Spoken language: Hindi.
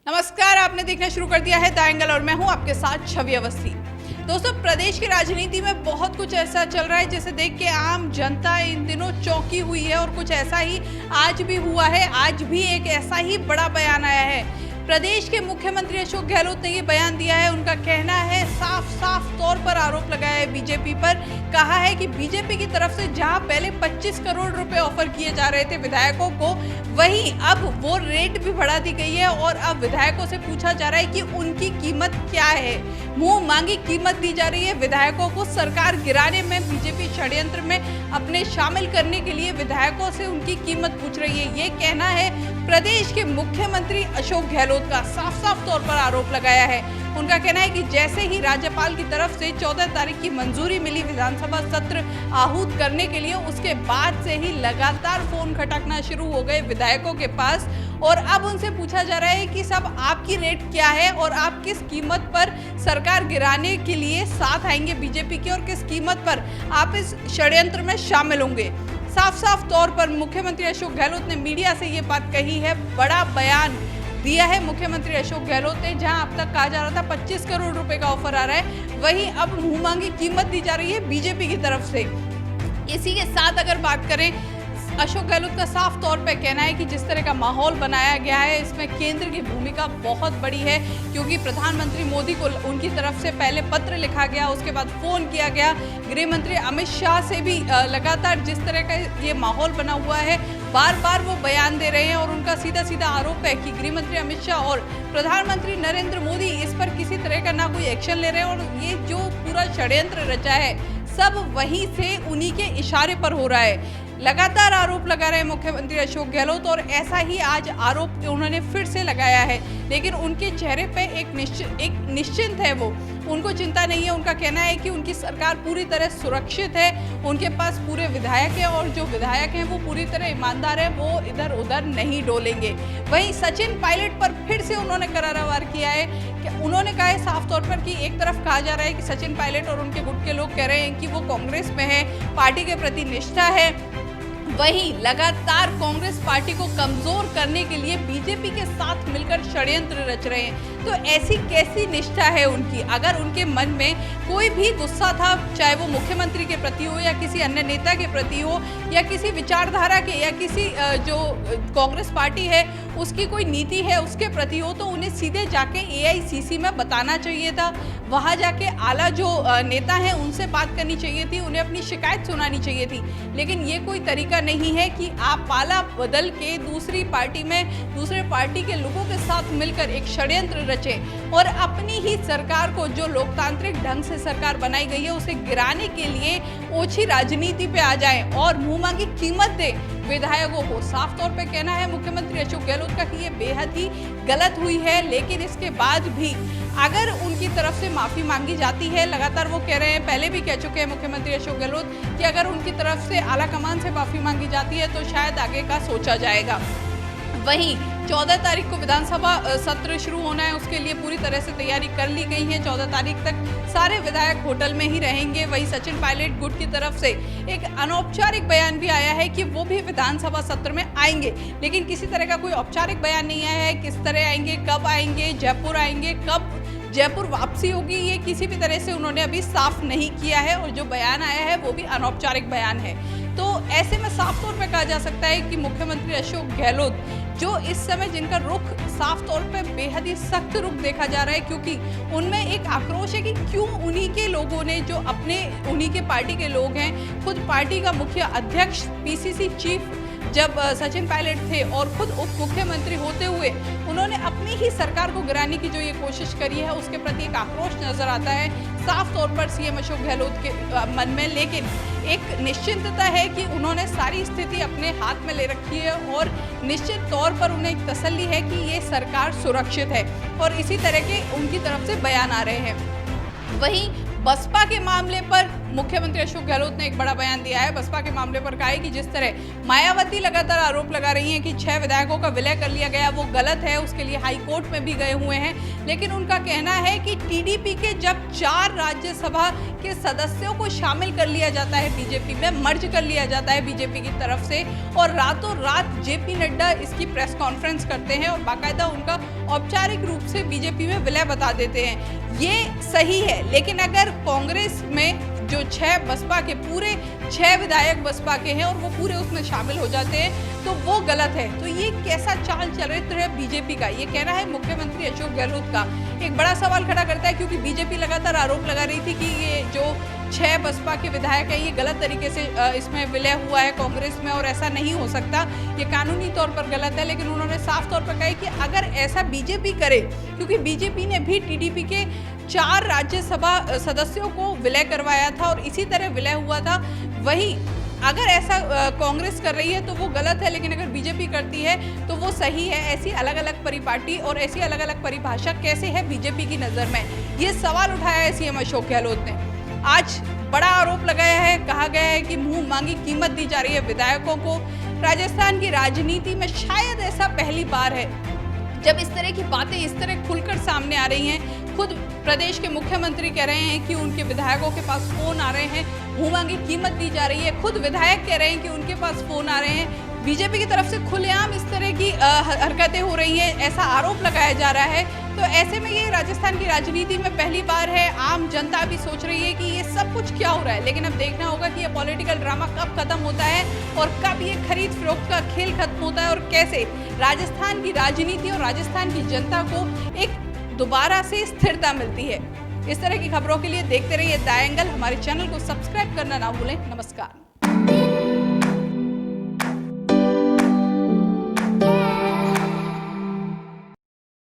नमस्कार, आपने देखना शुरू कर दिया है द एंगल और मैं हूं आपके साथ छवि अवस्थी। दोस्तों, प्रदेश की राजनीति में बहुत कुछ ऐसा चल रहा है जिसे देख के आम जनता इन दिनों चौंकी हुई है और कुछ ऐसा ही आज भी हुआ है। आज भी एक ऐसा ही बड़ा बयान आया है। प्रदेश के मुख्यमंत्री अशोक गहलोत ने ये बयान दिया है। उनका कहना है, साफ साफ तौर पर आरोप लगाया है बीजेपी पर। कहा है कि बीजेपी की तरफ से जहां पहले 25 करोड़ रुपए ऑफर किए जा रहे थे विधायकों को, वहीं अब वो रेट भी बढ़ा दी गई है और अब विधायकों से पूछा जा रहा है कि उनकी कीमत क्या है। मुंह मांगी कीमत दी जा रही है विधायकों को। सरकार गिराने में बीजेपी षड्यंत्र में अपने शामिल करने के लिए विधायकों से उनकी कीमत पूछ रही है। ये कहना है प्रदेश के मुख्यमंत्री अशोक गहलोत का। साफ साफ तौर पर आरोप लगाया है। उनका कहना है कि जैसे ही राज्यपाल की तरफ से 14 तारीख की मंजूरी मिली विधानसभा सत्र आहूत करने के लिए, उसके बाद से ही लगातार फोन खटकना शुरू हो गए विधायकों के पास और अब उनसे पूछा जा रहा है कि सब आपकी रेट क्या है और आप किस कीमत पर सरकार गिराने के लिए साथ आएंगे बीजेपी के और किस कीमत पर आप इस षड्यंत्र में शामिल होंगे। साफ साफ तौर पर मुख्यमंत्री अशोक गहलोत ने मीडिया से ये बात कही है। बड़ा बयान दिया है मुख्यमंत्री अशोक गहलोत ने। जहां अब तक कहा जा रहा था 25 करोड़ रुपए का ऑफर आ रहा है, वहीं अब मुंह मांगी कीमत दी जा रही है बीजेपी की तरफ से। इसी के साथ अगर बात करें, अशोक गहलोत का साफ तौर पे कहना है कि जिस तरह का माहौल बनाया गया है, इसमें केंद्र की भूमिका बहुत बड़ी है, क्योंकि प्रधानमंत्री मोदी को उनकी तरफ से पहले पत्र लिखा गया, उसके बाद फोन किया गया। गृह मंत्री अमित शाह से भी लगातार जिस तरह का ये माहौल बना हुआ है, बार बार वो बयान दे रहे हैं और उनका सीधा सीधा आरोप है कि गृह मंत्री अमित शाह और प्रधानमंत्री नरेंद्र मोदी इस पर किसी तरह का ना कोई एक्शन ले रहे हैं और ये जो पूरा षड्यंत्र रचा है सब वहीं से उन्हीं के इशारे पर हो रहा है। लगातार आरोप लगा रहे हैं मुख्यमंत्री अशोक गहलोत और ऐसा ही आज आरोप उन्होंने फिर से लगाया है। लेकिन उनके चेहरे पे एक निश्चिंत है वो, उनको चिंता नहीं है। उनका कहना है कि उनकी सरकार पूरी तरह सुरक्षित है, उनके पास पूरे विधायक हैं और जो विधायक हैं वो पूरी तरह ईमानदार है, वो इधर उधर नहीं डोलेंगे। वहीं सचिन पायलट पर फिर से उन्होंने करारा वार किया है कि उन्होंने कहा है साफ तौर पर कि एक तरफ कहा जा रहा है कि सचिन पायलट और उनके गुट के लोग कह रहे हैं कि वो कांग्रेस में है, पार्टी के प्रति निष्ठा है, वहीं लगातार कांग्रेस पार्टी को कमजोर करने के लिए बीजेपी के साथ मिलकर षड्यंत्र रच रहे हैं। तो ऐसी कैसी निष्ठा है उनकी? अगर उनके मन में कोई भी गुस्सा था, चाहे वो मुख्यमंत्री के प्रति हो या किसी अन्य नेता के प्रति हो या किसी विचारधारा के या किसी जो कांग्रेस पार्टी है उसकी कोई नीति है उसके प्रति हो, तो उन्हें सीधे जाके एआईसीसी में बताना चाहिए था। वहां जाके आला जो नेता हैं उनसे बात करनी चाहिए थी, उन्हें अपनी शिकायत सुनानी चाहिए थी। लेकिन ये कोई तरीका नहीं है कि आप पाला बदल के दूसरी पार्टी में दूसरे पार्टी के लोगों के साथ मिलकर एक षड्यंत्र रचें और अपनी ही सरकार को, जो लोकतांत्रिक ढंग से सरकार बनाई गई है, उसे गिराने के लिए ओछी राजनीति पे आ जाएं और मुंह मांगी कीमत दे विधायकों को। साफ तौर पे कहना है मुख्यमंत्री अशोक गहलोत का कि ये बेहद ही गलत हुई है। लेकिन इसके बाद भी अगर उनकी तरफ से माफी मांगी जाती है, लगातार वो कह रहे हैं, पहले भी कह चुके हैं मुख्यमंत्री अशोक गहलोत कि अगर उनकी तरफ से आला कमान से माफी मांगी जाती है तो शायद आगे का सोचा जाएगा। वहीं 14 तारीख को विधानसभा सत्र शुरू होना है, उसके लिए पूरी तरह से तैयारी कर ली गई है। 14 तारीख तक सारे विधायक होटल में ही रहेंगे। वहीं सचिन पायलट गुट की तरफ से एक अनौपचारिक बयान भी आया है कि वो भी विधानसभा सत्र में आएंगे, लेकिन किसी तरह का कोई औपचारिक बयान नहीं आया है। किस तरह आएंगे, कब आएंगे, जयपुर आएंगे, कब जयपुर वापसी होगी, ये किसी भी तरह से उन्होंने अभी साफ नहीं किया है और जो बयान आया है वो भी अनौपचारिक बयान है। तो ऐसे में साफ तौर पे कहा जा सकता है कि मुख्यमंत्री अशोक गहलोत, जो इस समय जिनका रुख साफ तौर पे बेहद ही सख्त रुख देखा जा रहा है, क्योंकि उनमें एक आक्रोश है कि क्यों उन्हीं के लोगों ने, जो अपने उन्हीं के पार्टी के लोग हैं, खुद पार्टी का मुख्य अध्यक्ष पीसीसी चीफ जब सचिन पायलट थे और खुद उप मुख्यमंत्री होते हुए उन्होंने अपनी ही सरकार को गिराने की जो ये कोशिश करी है, उसके प्रति एक आक्रोश नजर आता है साफ तौर पर सीएम अशोक गहलोत के मन में। लेकिन एक निश्चिंतता है कि उन्होंने सारी स्थिति अपने हाथ में ले रखी है और निश्चित तौर पर उन्हें एक तसल्ली है कि ये सरकार सुरक्षित है और इसी तरह के उनकी तरफ से बयान आ रहे हैं। वहीं बसपा के मामले पर मुख्यमंत्री अशोक गहलोत ने एक बड़ा बयान दिया है। बसपा के मामले पर कहा है कि जिस तरह मायावती लगातार आरोप लगा रही हैं कि 6 विधायकों का विलय कर लिया गया, वो गलत है, उसके लिए हाई कोर्ट में भी गए हुए हैं। लेकिन उनका कहना है कि टीडीपी के जब 4 राज्यसभा के सदस्यों को शामिल कर लिया जाता है बीजेपी में, मर्ज कर लिया जाता है बीजेपी की तरफ से, और रातों रात जेपी नड्डा इसकी प्रेस कॉन्फ्रेंस करते हैं और बाकायदा उनका औपचारिक रूप से बीजेपी में विलय बता देते हैं, ये सही है। लेकिन अगर कांग्रेस में जो 6 बसपा के पूरे 6 विधायक बसपा के हैं और वो पूरे उसमें शामिल हो जाते हैं तो वो गलत है। तो ये कैसा चाल चरित्र है बीजेपी का, ये कहना है मुख्यमंत्री अशोक गहलोत का। एक बड़ा सवाल खड़ा करता है क्योंकि बीजेपी लगातार आरोप लगा रही थी कि ये जो 6 बसपा के विधायक है ये गलत तरीके से इसमें विलय हुआ है कांग्रेस में और ऐसा नहीं हो सकता, ये कानूनी तौर पर गलत है। लेकिन उन्होंने साफ तौर पर कहा है कि अगर ऐसा बीजेपी करे, क्योंकि बीजेपी ने भी टीडीपी के 4 राज्यसभा सदस्यों को विलय करवाया था और इसी तरह विलय हुआ था, वही अगर ऐसा कांग्रेस कर रही है तो वो गलत है, लेकिन अगर बीजेपी करती है तो वो सही है। ऐसी अलग अलग परिपाटी और ऐसी अलग अलग परिभाषा कैसे है बीजेपी की नज़र में, ये सवाल उठाया है सीएम अशोक गहलोत ने। आज बड़ा आरोप लगाया है, कहा गया है कि मुंह मांगी कीमत दी जा रही है विधायकों को। राजस्थान की राजनीति में शायद ऐसा पहली बार है जब इस तरह की बातें इस तरह खुलकर सामने आ रही हैं। खुद प्रदेश के मुख्यमंत्री कह रहे हैं कि उनके विधायकों के पास फोन आ रहे हैं, मुंह मांगी कीमत दी जा रही है। खुद विधायक कह रहे हैं कि उनके पास फोन आ रहे हैं। बीजेपी की तरफ से खुलेआम इस तरह की हरकतें हो रही हैं, ऐसा आरोप लगाया जा रहा है। तो ऐसे में ये राजस्थान की राजनीति में पहली बार है। आम जनता भी सोच रही है कि ये सब कुछ क्या हो रहा है, लेकिन अब देखना होगा कि ये पॉलिटिकल ड्रामा कब खत्म होता है और कब ये खरीद फरोख्त का खेल खत्म होता है और कैसे राजस्थान की राजनीति और राजस्थान की जनता को एक दोबारा से स्थिरता मिलती है। इस तरह की खबरों के लिए देखते रहिए द एंगल। हमारे चैनल को सब्सक्राइब करना ना भूलें। नमस्कार।